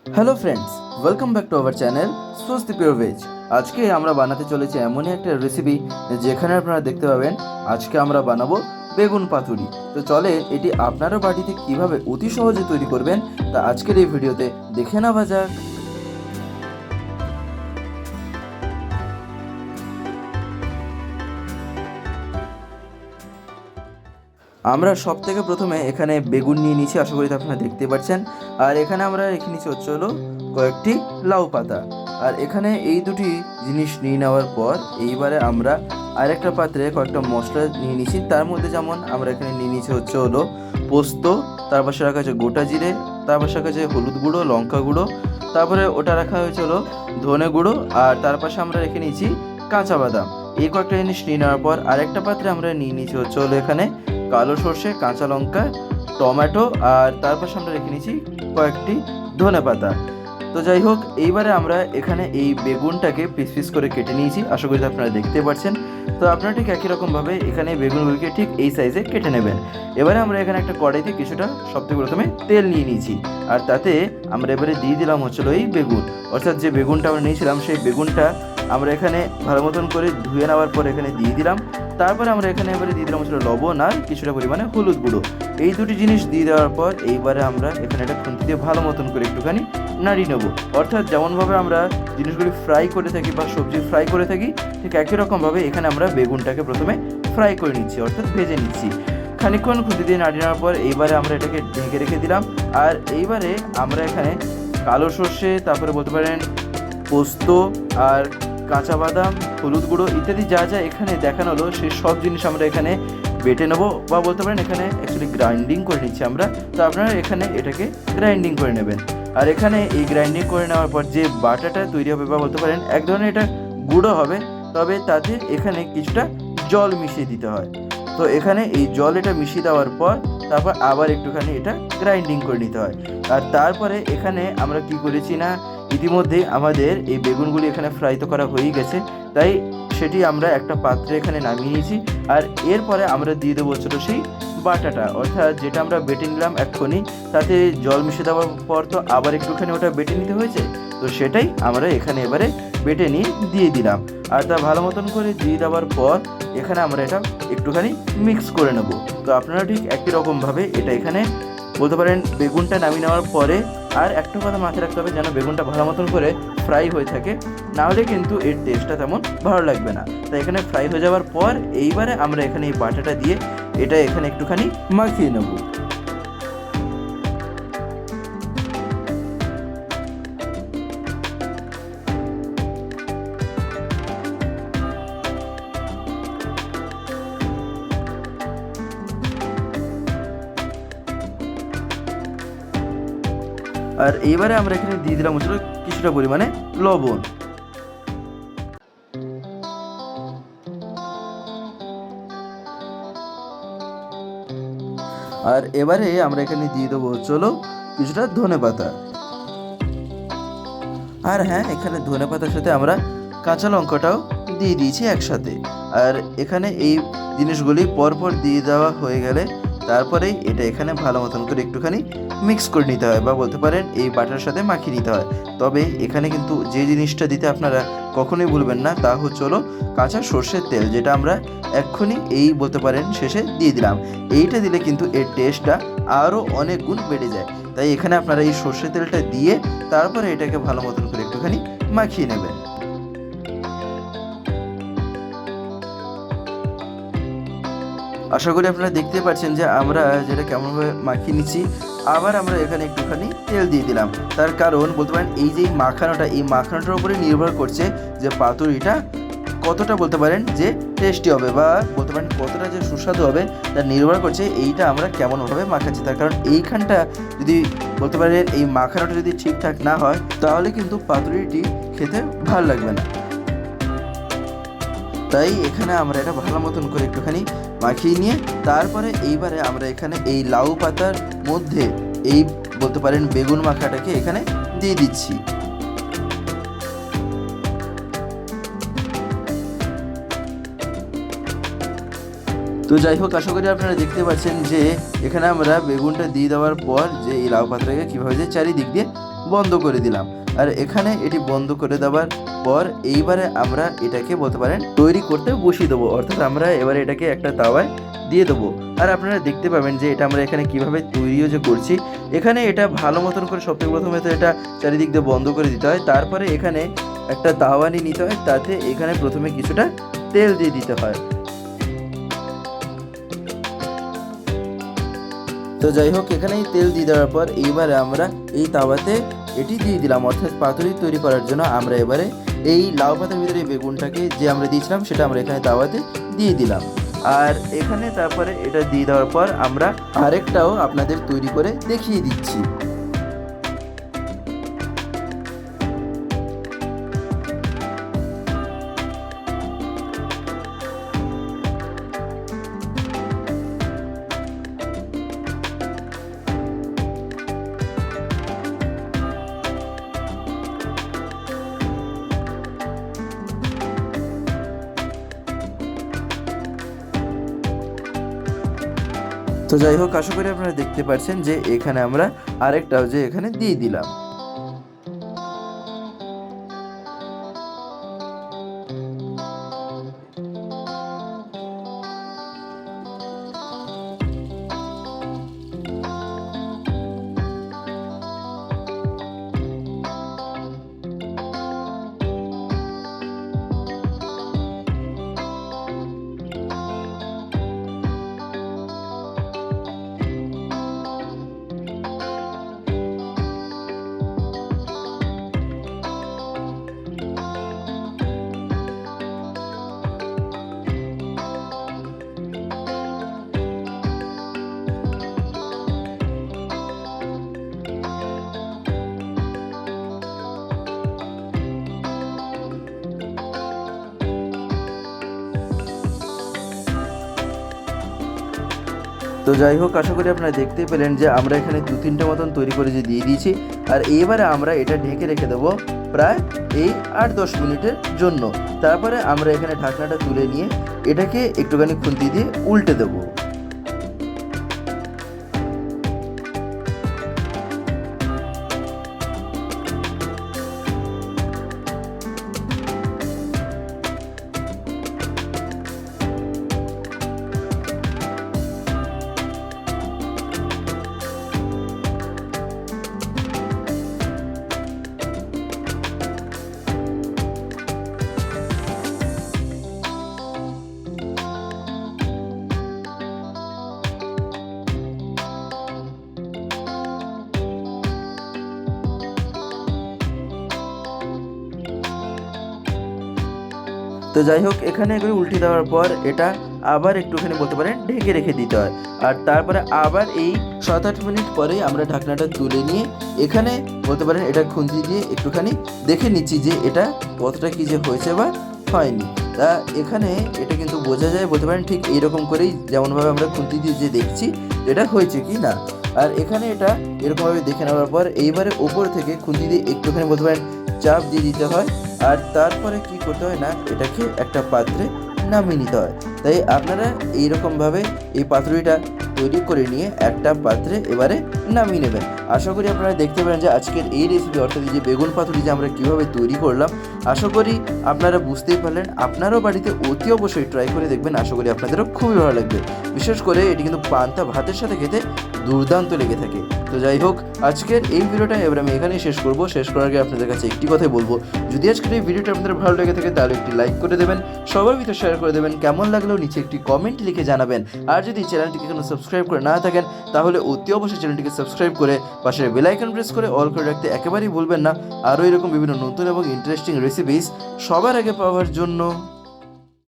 Hello friends, welcome back to our channel স্বস্তি pure veg. আজকে আমরা বানাতে চলেছি এমনই একটা রেসিপি যেখানে আপনারা দেখতে পাবেন আজকে আমরা বানাবো বেগুন পাতুরি। তো চলে এটি আপনারা বাড়িতে কিভাবে অতি সহজে তৈরি করবেন তা আজকের এই ভিডিওতে দেখে নেওয়া যাক। আমরা সব থেকে প্রথমে এখানে বেগুন নিয়ে নিয়েছি, আশা করি আপনারা দেখতে পাচ্ছেন। আর এখানে আমরা রেখে নিচ্ছি হলো কয়েকটি লাউ পাতা। আর এখানে এই দুটি জিনিস নিয়ে নেওয়ার পর এইবারে আমরা আরেকটা পাত্রে কয়েকটা মশলা নিয়ে নিয়েছি। তার মধ্যে যেমন আমরা এখানে নিয়ে নিয়েছি হলো পোস্ত, তার পাশে রাখা আছে গোটা জিরে, তার পাশে রাখা আছে হলুদ গুঁড়ো, লঙ্কা গুঁড়ো, তারপরে ওটা রাখা হয়েছে হলো ধনে গুঁড়ো, আর তার পাশে আমরা রেখে নিয়েছি কাঁচা বাদাম। এই কয়েকটা জিনিস নিয়ে নেওয়ার পর আরেকটা পাত্রে আমরা নিয়ে নিয়েছি হলো এখানে কালো সর্ষে, কাঁচা লঙ্কা, টমেটো, আর তার পাশে আমরা রেখে নিয়েছি কয়েকটি ধনে পাতা। তো যাই হোক, এইবারে আমরা এখানে এই বেগুনটাকে পিস পিস করে কেটে নিয়েছি, আশা করি আপনারা দেখতে পাচ্ছেন। তো আপনারা ঠিক একই রকমভাবে এখানে বেগুনগুলিকে ঠিক এই সাইজে কেটে নেবেন। এবারে আমরা এখানে একটা কড়াইতে কিছুটা সবথেকে প্রথমে তেল নিয়ে নিয়েছি, আর তাতে আমরা এবারে দিয়ে দিলাম হচ্ছিল এই বেগুন, অর্থাৎ যে বেগুনটা আমরা নিয়েছিলাম সেই বেগুনটা আমরা এখানে ভালো মতন করে ধুয়ে নেওয়ার পর এখানে দিয়ে দিলাম। তারপরে আমরা এখানে এবারে দিয়ে দিলাম হচ্ছিল লবণ আর কিছুটা পরিমাণে হলুদ গুঁড়ো। এই দুটি জিনিস দিয়ে দেওয়ার পর এইবারে আমরা এখানে একটা খুন্তি দিয়ে ভালো মতন করে একটুখানি নাড়িয়ে নেবো। অর্থাৎ যেমনভাবে আমরা জিনিসগুলি ফ্রাই করে থাকি বা সবজি ফ্রাই করে থাকি, ঠিক একই রকমভাবে এখানে আমরা বেগুনটাকে প্রথমে ফ্রাই করে নিচ্ছি, অর্থাৎ ভেজে নিচ্ছি। খানিকক্ষণ খুন্তি দিয়ে নাড়িয়ে নেওয়ার পর এইবারে আমরা এটাকে ঢেকে রেখে দিলাম। আর এইবারে আমরা এখানে কালো সর্ষে, তারপরে বলতে পারেন পোস্ত আর কাঁচা বাদাম, হলুদ গুঁড়ো ইত্যাদি যা যা এখানে দেখানো হলো সেই সব জিনিস আমরা এখানে বেটে নেবো, বা বলতে পারেন এখানে অ্যাকচুয়ালি গ্রাইন্ডিং করে নিচ্ছি আমরা। তো আপনারা এখানে এটাকে গ্রাইন্ডিং করে নেবেন। আর এখানে এই গ্রাইন্ডিং করে নেওয়ার পর যে বাটাটা তৈরি হবে, বা বলতে পারেন এক ধরনের এটা গুঁড়ো হবে, তবে তাতে এখানে কিছুটা জল মিশিয়ে দিতে হয়। তো এখানে এই জল এটা মিশিয়ে দেওয়ার পর তারপর আবার একটুখানি এটা গ্রাইন্ডিং করে নিতে হয়। আর তারপরে এখানে আমরা কি করেছি না, ইতিমধ্যে আমাদের এই বেগুনগুলি এখানে ফ্রাই তো করা হয়েই গেছে, তাই সেটি আমরা একটা পাত্রে এখানে নামিয়ে নিয়েছি। আর এরপরে আমরা দিয়ে দেবো ছোটো সেই বাটাটা, অর্থাৎ যেটা আমরা বেটে নিলাম এক্ষুনি, তাতে জল মিশিয়ে দেওয়ার পর তো আবার একটুখানি ওটা বেটে নিতে হয়েছে, তো সেটাই আমরা এখানে এবারে বেটে নিয়ে দিয়ে দিলাম। আর তা ভালো মতন করে দিয়ে দেওয়ার পর এখানে আমরা এটা একটুখানি মিক্স করে নেব। তো আপনারা ঠিক একই রকমভাবে এটা এখানে বলতে পারেন বেগুনটা নামিয়ে নেওয়ার পরে আর একটা কথা মাথায় রাখতে হবে, যেন বেগুনটা ভালো মতন করে ফ্রাই হয়ে থাকে, নাহলে কিন্তু এর টেস্টটা তেমন ভালো লাগবে না। তাই এখানে ফ্রাই হয়ে যাওয়ার পর এইবারে আমরা এখানে এই বাটাটা দিয়ে এটা এখানে একটুখানি মাখিয়ে নেব। আর এইবারে আমরা এখানে দিয়ে দিলাম হচ্ছিল কিছুটা পরিমাণে লবণ। আর এবারে আমরা এখানে দিয়ে দেবো হচ্ছিল কিছুটা ধনেপাতা। আর হ্যাঁ, এখানে ধনেপাতার সাথে আমরা কাঁচা লঙ্কাটাও দিয়ে দিয়েছি একসাথে। আর এখানে এই জিনিসগুলি পরপর দিয়ে দেওয়া হয়ে গেলে তারপরেই এটা এখানে ভালো মতন করে একটুখানি মিক্স করে নিতে হয়, বা বলতে পারেন এই বাটার সাথে মাখিয়ে নিতে হয়। তবে এখানে কিন্তু যে জিনিসটা দিতে আপনারা কখনোই ভুলবেন না, তা হলো কাঁচা সর্ষের তেল, যেটা আমরা এক্ষুনি এই বলতে পারেন শেষে দিয়ে দিলাম। এইটা দিলে কিন্তু এর টেস্টটা আরও অনেক গুণ বেড়ে যায়। তাই এখানে আপনারা এই সর্ষের তেলটা দিয়ে তারপরে এটাকে ভালো মতন করে একটুখানি মাখিয়ে নেবেন। আশা করি আপনারা দেখতে পাচ্ছেন যে আমরা যেটা কেমনভাবে মাখিয়ে নিচ্ছি। আবার আমরা এখানে একটুখানি তেল দিয়ে দিলাম, তার কারণ বলতে পারেন এই যে মাখানোটা, এই মাখানোটার উপরে নির্ভর করছে যে পাতুরিটা কতটা বলতে পারেন যে টেস্টি হবে, বা বলতে পারেন কতটা যে সুস্বাদু হবে, তা নির্ভর করছে এইটা আমরা কেমনভাবে মাখাচ্ছি। তার কারণ এইখানটা যদি বলতে পারেন এই মাখানোটা যদি ঠিকঠাক না হয়, তাহলে কিন্তু পাতুরিটি খেতে ভালো লাগবে না। তাই এখানে আমরা এটা ভালো মতন করে একটুখানি মাখিয়ে নিয়ে তারপরে এইবারে আমরা এখানে এই লাউ পাতার মধ্যে এই বলতে পারেন বেগুন মাখাটাকে এখানে দিয়ে দিচ্ছি। তো যাই হোক, আশা করি আপনারা দেখতে পাচ্ছেন যে এখানে আমরা বেগুনটা দিয়ে দেওয়ার পর যে এই লাউ পাতাটাকে কীভাবে যে চারিদিক দিয়ে বন্ধ করে দিলাম। আর এখানে এটি বন্ধ করে দেওয়ার পর এইবারে আমরা এটাকে বলতে পারেন তৈরি করতে বসিয়ে দেবো, অর্থাৎ আমরা এবারে এটাকে একটা তাওয়ায় দিয়ে দেবো। আর আপনারা দেখতে পাবেন যে এটা আমরা এখানে কিভাবে তৈরিও যে করছি। এখানে এটা ভালো মতন করে সবথেকে প্রথমে তো এটা চারিদিক দিয়ে বন্ধ করে দিতে হয়, তারপরে এখানে একটা তাওয়া নিয়ে নিতে হয়, তাতে এখানে প্রথমে কিছুটা তেল দিয়ে দিতে হয়। তো যাই হোক, এখানে তেল দিয়ে দেওয়ার পর এইবারে আমরা এই তাওয়াতে এটি দিয়ে দিলাম, অর্থাৎ পাতুরি তৈরি করার জন্য আমরা এবারে এই লাউ পাতার ভিতরে বেগুনটাকে যে আমরা দিয়েছিলাম সেটা আমরা এখানে তাওয়াতে দিয়ে দিলাম। আর এখানে তারপরে এটা দিয়ে দেওয়ার পর আমরা আরেকটাও আপনাদের তৈরি করে দেখিয়ে দিচ্ছি। তো যাই হোক, আশা করি আপনারা দেখতে পাচ্ছেন যে এখানে আমরা আরেকটাও যে এখানে দিয়ে দিলাম। তো যাই হোক, আশা করি আপনারা দেখতেই পেলেন যে আমরা এখানে 2-3টে মতন তৈরি করে যে দিয়ে দিয়েছি। আর এইবারে আমরা এটা ঢেকে রেখে দেবো প্রায় এই 8-10 মিনিটের জন্য। তারপরে আমরা এখানে ঢাকনাটা তুলে নিয়ে এটাকে একটুখানি খুন্তি দিয়ে উল্টে দেবো। তো যাই হোক, এখানে এগুলো উল্টে দেওয়ার পর এটা আবার একটুখানি বলতে পারেন ঢেকে রেখে দিতে হয়। আর তারপরে আবার এই 7-8 মিনিট পরে আমরা ঢাকনাটা তুলে নিয়ে এখানে বলতে পারেন এটা খুন্তি দিয়ে একটুখানি দেখে নিচ্ছি যে এটা কতটা কী যে হয়েছে বা হয়নি। তা এখানে এটা কিন্তু বোঝা যায় বলতে পারেন ঠিক এইরকম করেই, যেমনভাবে আমরা খুন্তি দিয়ে যে দেখছি এটা হয়েছে কি না। আর এখানে এটা এরকমভাবে দেখে নেওয়ার পর এইবারে ওপর থেকে খুন্তি দিয়ে একটুখানি বলতে পারেন চাপ দিয়ে দিতে হয়। আর তারপরে কি করতে হয় না, এটাকে একটা পাত্রে নামিয়ে নিতে হয়। তাই আপনারা এইরকমভাবে এই পাতুরিটা তৈরি করে নিয়ে একটা পাত্রে এবারে নামিয়ে নেবেন। আশা করি আপনারা দেখতে পারেন যে আজকের এই রেসিপি, অর্থাৎ যে বেগুন পাতুরি যে আমরা কীভাবে তৈরি করলাম, আশা করি আপনারা বুঝতেই পারলেন। আপনারাও বাড়িতে অতি অবশ্যই ট্রাই করে দেখবেন, আশা করি আপনাদেরও খুবই ভালো লাগবে। বিশেষ করে এটি কিন্তু পান্তা ভাতের সাথে খেতে দুর্দান্ত লেগে থাকে। তো যাই হোক, আজকের এই ভিডিওটা এবার আমি এখানেই শেষ করব। শেষ করার আগে আপনাদের কাছে একটি কথাই বলবো, যদি আজকের এই ভিডিওটা আপনাদের ভালো লেগে থাকে তাহলে একটি লাইক করে দেবেন, সবার ভিতরে শেয়ার করে দেবেন, কেমন লাগলেও নিচে একটি কমেন্ট লিখে জানাবেন। আর যদি চ্যানেলটিকে এখনো সাবস্ক্রাইব করে না থাকেন তাহলে অতি অবশ্যই চ্যানেলটিকে সাবস্ক্রাইব করে পাশের বেল আইকন প্রেস করে অল করে রাখতে একেবারেই ভুলবেন না, আরও এরকম বিভিন্ন নতুন এবং ইন্টারেস্টিং রেসিপিস সবার আগে পাওয়ার জন্য।